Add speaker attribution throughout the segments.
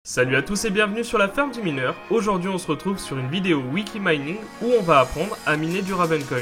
Speaker 1: Salut à tous et bienvenue sur la ferme du mineur. Aujourd'hui on se retrouve sur une vidéo Wikimining où on va apprendre à miner du Ravencoin.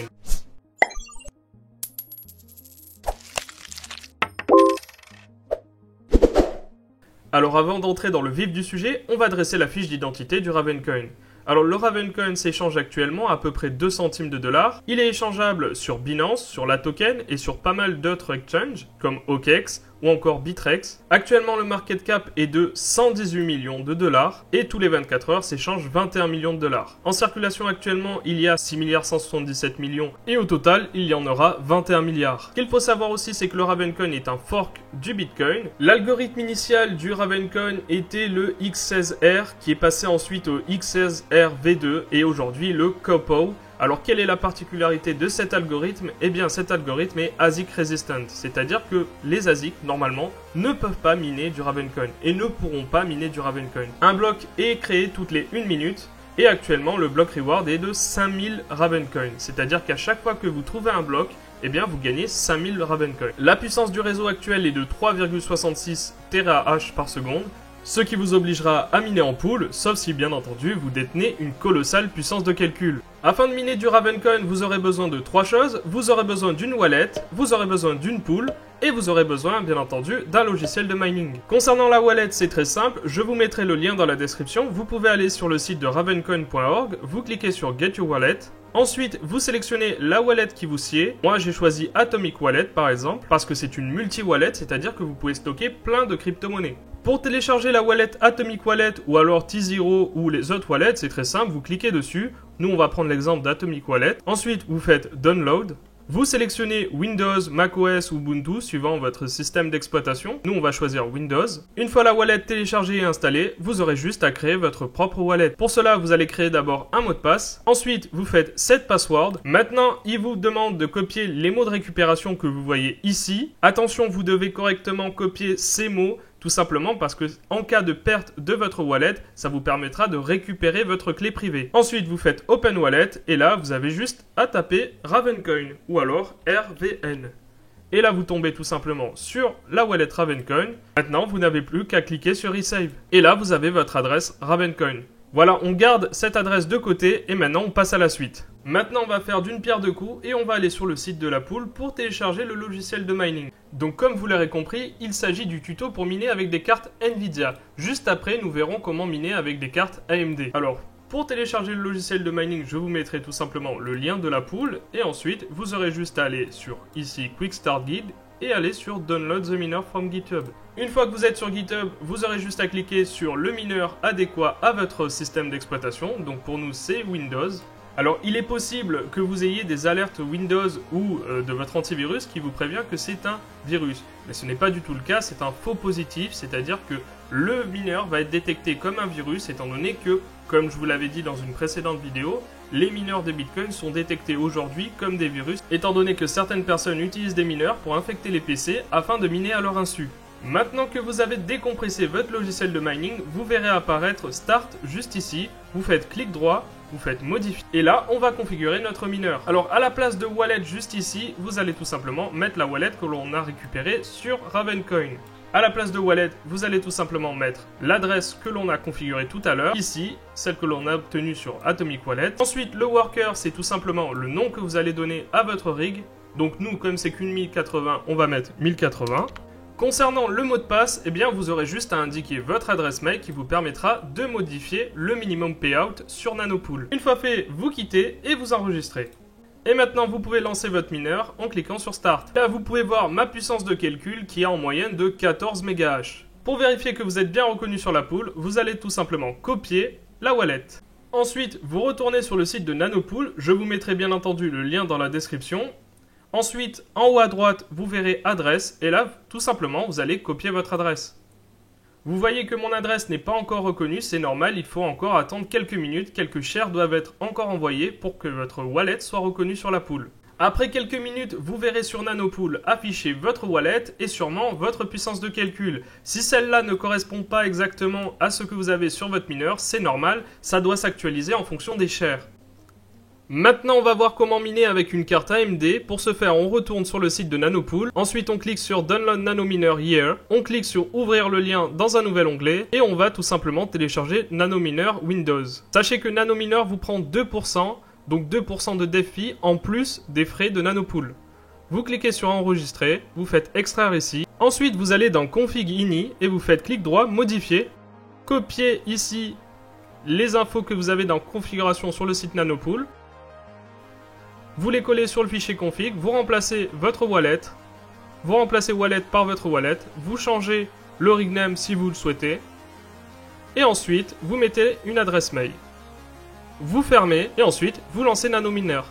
Speaker 1: Alors avant d'entrer dans le vif du sujet, on va dresser la fiche d'identité du Ravencoin. Alors le Ravencoin s'échange actuellement à peu près 2 centimes de dollars. Il est échangeable sur Binance, sur la token et sur pas mal d'autres exchanges comme OKEx ou encore Bitrex. Actuellement le market cap est de 118 millions de dollars et tous les 24 heures s'échange 21 millions de dollars. En circulation actuellement il y a 6 milliards 177 millions et au total il y en aura 21 milliards. Ce qu'il faut savoir aussi c'est que le Ravencoin est un fork du Bitcoin. L'algorithme initial du Ravencoin était le X16R qui est passé ensuite au X16R V2 et aujourd'hui le COPO. Alors quelle est la particularité de cet algorithme? Eh bien cet algorithme est ASIC resistant, c'est-à-dire que les ASIC normalement ne peuvent pas miner du Ravencoin et ne pourront pas miner du Ravencoin. Un bloc est créé toutes les 1 minute et actuellement le bloc reward est de 5000 Ravencoin, c'est-à-dire qu'à chaque fois que vous trouvez un bloc, eh bien vous gagnez 5000 Ravencoin. La puissance du réseau actuel est de 3,66 TH par seconde, ce qui vous obligera à miner en pool, sauf si bien entendu vous détenez une colossale puissance de calcul. Afin de miner du Ravencoin, vous aurez besoin de 3 choses. Vous aurez besoin d'une wallet, vous aurez besoin d'une pool et vous aurez besoin bien entendu d'un logiciel de mining. Concernant la wallet, c'est très simple, je vous mettrai le lien dans la description. Vous pouvez aller sur le site de ravencoin.org, vous cliquez sur Get Your Wallet. Ensuite, vous sélectionnez la wallet qui vous sied. Moi, j'ai choisi Atomic Wallet par exemple, parce que c'est une multi-wallet, c'est-à-dire que vous pouvez stocker plein de crypto-monnaies. Pour télécharger la wallet Atomic Wallet ou alors T0 ou les autres wallets, c'est très simple, vous cliquez dessus. Nous, on va prendre l'exemple d'Atomic Wallet. Ensuite, vous faites Download. Vous sélectionnez Windows, macOS ou Ubuntu suivant votre système d'exploitation. Nous, on va choisir Windows. Une fois la wallet téléchargée et installée, vous aurez juste à créer votre propre wallet. Pour cela, vous allez créer d'abord un mot de passe. Ensuite, vous faites set password. Maintenant, il vous demande de copier les mots de récupération que vous voyez ici. Attention, vous devez correctement copier ces mots. Tout simplement parce que en cas de perte de votre wallet, ça vous permettra de récupérer votre clé privée. Ensuite, vous faites Open Wallet et là, vous avez juste à taper Ravencoin ou alors RVN. Et là, vous tombez tout simplement sur la wallet Ravencoin. Maintenant, vous n'avez plus qu'à cliquer sur Resave. Et là, vous avez votre adresse Ravencoin. Voilà, on garde cette adresse de côté et maintenant, on passe à la suite. Maintenant, on va faire d'une pierre deux coups et on va aller sur le site de la pool pour télécharger le logiciel de mining. Donc comme vous l'aurez compris, il s'agit du tuto pour miner avec des cartes Nvidia. Juste après, nous verrons comment miner avec des cartes AMD. Alors, pour télécharger le logiciel de mining, je vous mettrai tout simplement le lien de la pool et ensuite, vous aurez juste à aller sur ici Quick Start Guide et aller sur Download the Miner from GitHub. Une fois que vous êtes sur GitHub, vous aurez juste à cliquer sur le mineur adéquat à votre système d'exploitation. Donc pour nous, c'est Windows. Alors, il est possible que vous ayez des alertes Windows ou de votre antivirus qui vous prévient que c'est un virus. Mais ce n'est pas du tout le cas, c'est un faux positif, c'est-à-dire que le mineur va être détecté comme un virus étant donné que, comme je vous l'avais dit dans une précédente vidéo, les mineurs de Bitcoin sont détectés aujourd'hui comme des virus, étant donné que certaines personnes utilisent des mineurs pour infecter les PC afin de miner à leur insu. Maintenant que vous avez décompressé votre logiciel de mining, vous verrez apparaître Start juste ici, vous faites clic droit, vous faites modifier et là on va configurer notre mineur. Alors à la place de wallet juste ici, vous allez tout simplement mettre la wallet que l'on a récupérée sur Ravencoin. À la place de wallet, vous allez tout simplement mettre l'adresse que l'on a configurée tout à l'heure, ici, celle que l'on a obtenue sur Atomic Wallet. Ensuite, le worker, c'est tout simplement le nom que vous allez donner à votre rig. Donc nous, comme c'est qu'une 1080, on va mettre 1080. Concernant le mot de passe, eh bien vous aurez juste à indiquer votre adresse mail qui vous permettra de modifier le minimum payout sur Nanopool. Une fois fait, vous quittez et vous enregistrez. Et maintenant, vous pouvez lancer votre mineur en cliquant sur Start. Là, vous pouvez voir ma puissance de calcul qui est en moyenne de 14 MHz. Pour vérifier que vous êtes bien reconnu sur la pool, vous allez tout simplement copier la wallet. Ensuite, vous retournez sur le site de Nanopool. Je vous mettrai bien entendu le lien dans la description. Ensuite, en haut à droite, vous verrez adresse et là, tout simplement, vous allez copier votre adresse. Vous voyez que mon adresse n'est pas encore reconnue, c'est normal, il faut encore attendre quelques minutes, quelques shares doivent être encore envoyés pour que votre wallet soit reconnue sur la pool. Après quelques minutes, vous verrez sur Nanopool afficher votre wallet et sûrement votre puissance de calcul. Si celle-là ne correspond pas exactement à ce que vous avez sur votre mineur, c'est normal, ça doit s'actualiser en fonction des shares. Maintenant, on va voir comment miner avec une carte AMD. Pour ce faire, on retourne sur le site de Nanopool. Ensuite, on clique sur Download Nanominer Here. On clique sur Ouvrir le lien dans un nouvel onglet. Et on va tout simplement télécharger Nanominer Windows. Sachez que Nanominer vous prend 2%, donc 2% de dev fee en plus des frais de Nanopool. Vous cliquez sur Enregistrer, vous faites Extraire ici. Ensuite, vous allez dans Config INI et vous faites clic droit, Modifier. Copiez ici les infos que vous avez dans Configuration sur le site Nanopool. Vous les collez sur le fichier config, vous remplacez votre wallet, vous remplacez wallet par votre wallet, vous changez le rig name si vous le souhaitez, et ensuite vous mettez une adresse mail. Vous fermez et ensuite vous lancez Nanominer.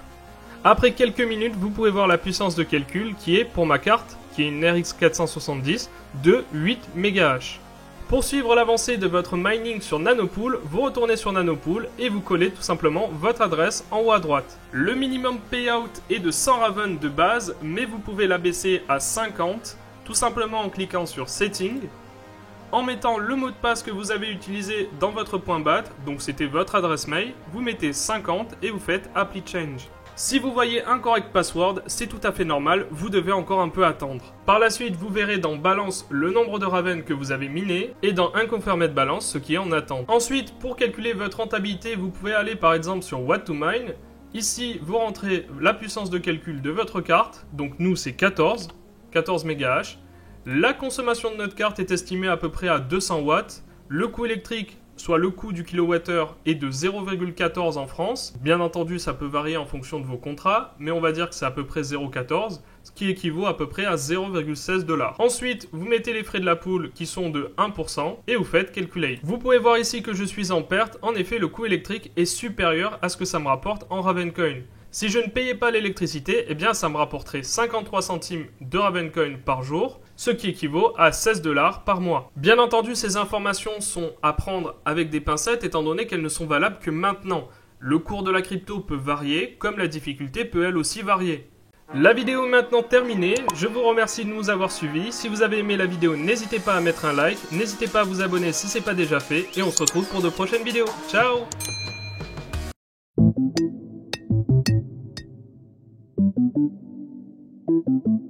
Speaker 1: Après quelques minutes, vous pouvez voir la puissance de calcul qui est, pour ma carte, qui est une RX 470, de 8 MHz. Pour suivre l'avancée de votre mining sur Nanopool, vous retournez sur Nanopool et vous collez tout simplement votre adresse en haut à droite. Le minimum payout est de 100 Raven de base, mais vous pouvez l'abaisser à 50, tout simplement en cliquant sur Setting, en mettant le mot de passe que vous avez utilisé dans votre point BAT, donc c'était votre adresse mail, vous mettez 50 et vous faites Apply Change. Si vous voyez un correct password, c'est tout à fait normal, vous devez encore un peu attendre. Par la suite, vous verrez dans Balance le nombre de Raven que vous avez miné et dans Unconfirmed Balance ce qui est en attente. Ensuite, pour calculer votre rentabilité, vous pouvez aller par exemple sur What to Mine. Ici, vous rentrez la puissance de calcul de votre carte, donc nous c'est 14 MHz. La consommation de notre carte est estimée à peu près à 200 watts. Le coût électrique, soit le coût du kilowattheure, est de 0,14 en France. Bien entendu, ça peut varier en fonction de vos contrats, mais on va dire que c'est à peu près 0,14, ce qui équivaut à peu près à 0,16 $. Ensuite, vous mettez les frais de la pool qui sont de 1% et vous faites Calculate. Vous pouvez voir ici que je suis en perte. En effet, le coût électrique est supérieur à ce que ça me rapporte en Ravencoin. Si je ne payais pas l'électricité, eh bien ça me rapporterait 53 centimes de Ravencoin par jour, ce qui équivaut à 16 $ par mois. Bien entendu, ces informations sont à prendre avec des pincettes étant donné qu'elles ne sont valables que maintenant. Le cours de la crypto peut varier, comme la difficulté peut elle aussi varier. La vidéo est maintenant terminée, je vous remercie de nous avoir suivis. Si vous avez aimé la vidéo, n'hésitez pas à mettre un like, n'hésitez pas à vous abonner si ce n'est pas déjà fait, et on se retrouve pour de prochaines vidéos. Ciao!
Speaker 2: Thank you.